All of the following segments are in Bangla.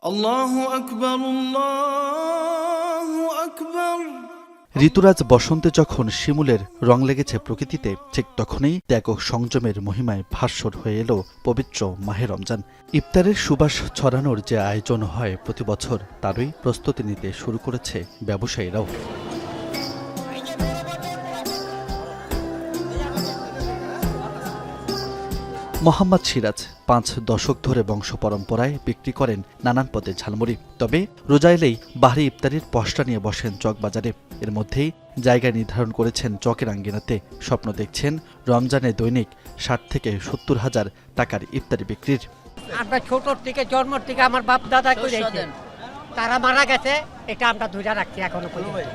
আল্লাহু আকবার, আল্লাহু আকবার। ঋতুরাজ বসন্তে যখন শিমুলের রং লেগেছে প্রকৃতিতে, ঠিক তখনই ত্যাগ ও সংযমের মহিমায় ভাস্বর হয়ে এলো পবিত্র মাহে রমজান। ইফতারের সুবাস ছড়ানোর যে আয়োজন হয় প্রতি বছর, তারই প্রস্তুতি নিতে শুরু করেছে ব্যবসায়ীরাও। মোহাম্মদ সিরাজ 5 দশক ধরে বংশ পরম্পরায় বিক্রি করেন নানান পদে ঝালমুড়ি। তবে রোজা এলেই বাহারি ইফতারির পসরা নিয়ে বসেন চকবাজারে। এর মধ্যেই জায়গা নির্ধারণ করেছেন চকের আঙ্গিনাতে। স্বপ্ন দেখছেন রমজানে দৈনিক 60 থেকে 70 হাজার টাকার ইফতারি বিক্রির। আমরা ছোট থেকে জন্ম থেকে আমার বাপ দাদা করে তারা মারা গেছে, এটা আমরা ধরে রাখছি এখনো পর্যন্ত।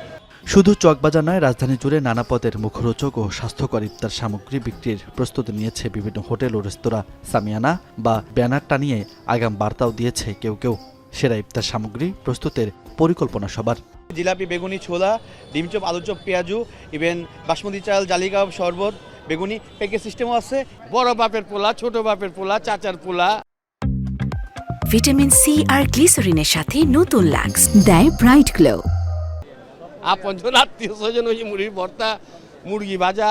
শুধু চকবাজার নয়, রাজধানী জুড়ে নানা পদের মুখরোচক ও স্বাস্থ্যকর ইফতার সামগ্রী বিক্রির প্রস্তুতি নিয়েছে বিভিন্ন হোটেল ও রেস্তোরাঁ। সামিয়ানা বা ব্যানার টানিয়ে আগাম বার্তাও দিয়েছে কেউ কেউ। সেরা ইফতার সামগ্রী প্রস্তুতের পরিকল্পনা সবার। জিলাপি, বেগুনি, ছোলা, ডিম চপ, আলু চপ, পেঁয়াজু, ইভেন বাসমতি চাল, জালিকাপ, শরবত, বেগুনি প্যাকেজ সিস্টেমও আছে। বড় বাপের পোলা, ছোট বাপের পোলা, চাচার পোলা। ভিটামিন সি আর গ্লিসারিনের সাথে নতুন লাক্স দেয় ব্রাইট গ্লো। আপনজন আত্মীয় স্বজন ওই মুড়ির ভর্তা, মুরগি ভাজা,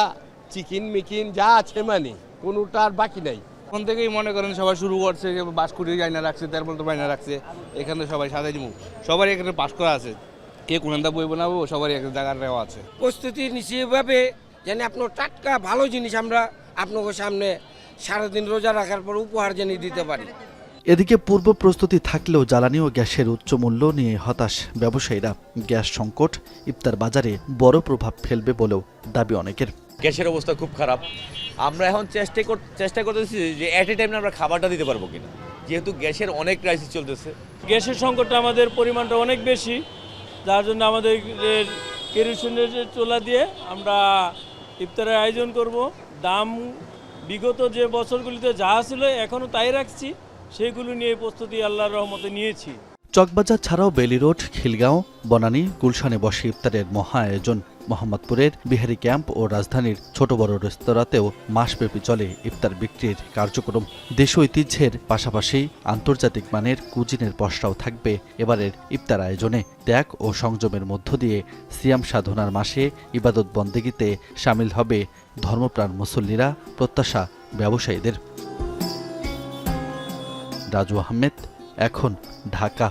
চিকেন মিকিন যা আছে, মানে কোনোটা আর বাকি নাই। এখন থেকেই মনে করেন সবাই শুরু করছে, বাঁশকুড়ি আয়না রাখছে, তারপর তো বাইনা রাখছে, এখানে সবাই সাজাই দিব। সবাই এখানে পাস করা আছে, কে কোনটা বই বানাবো, সবারই একটা জায়গার নেওয়া আছে। প্রস্তুতি নিচ্ছি এভাবে যেন আপনার টাটকা ভালো জিনিস আমরা আপনাদের সামনে সারাদিন রোজা রাখার পর উপহার জেনে দিতে পারি। এদিকে পূর্ব প্রস্তুতি থাকলেও জ্বালানি ও গ্যাসের উচ্চ মূল্য নিয়ে হতাশ ব্যবসায়ীরা। গ্যাস সংকট ইফতার বাজারে বড় প্রভাব ফেলবে বলেও দাবি অনেকের। গ্যাসের অবস্থা খুব খারাপ। আমরা এখন চেষ্টা করতেছি যে অ্যাট এ টাইম আমরা খাবারটা দিতে পারবো কিনা, যেহেতু গ্যাসের অনেক ক্রাইসিস চলতেছে। গ্যাসের সংকটটা আমাদের পরিমাণটা অনেক বেশি, যার জন্য আমাদের কেরোসিনের চুলা দিয়ে আমরা ইফতারের আয়োজন করব। দাম বিগত যে বছরগুলিতে যা ছিল এখনও তাই রাখছি, সেগুলো নিয়ে প্রস্তুতি আল্লাহর রহমতে নিয়েছি। চকবাজার ছাড়াও বেলি রোড, খিলগাঁও, বনানী, গুলশানে বসে ইফতারের মহা আয়োজন। মোহাম্মদপুরের বিহারি ক্যাম্প ও রাজধানীর ছোট বড় রেস্তোরাঁতেও মাসব্যাপী চলে ইফতার বিক্রির কার্যক্রম। দেশ ঐতিহ্যের পাশাপাশি আন্তর্জাতিক মানের কুজিনের পসরাও থাকবে এবারের ইফতার আয়োজনে। ত্যাগ ও সংযমের মধ্য দিয়ে সিয়াম সাধনার মাসে ইবাদত বন্দেগিতে সামিল হবে ধর্মপ্রাণ মুসল্লিরা, প্রত্যাশা ব্যবসায়ীদের। রাজু আহমেদ, এখন, ঢাকা।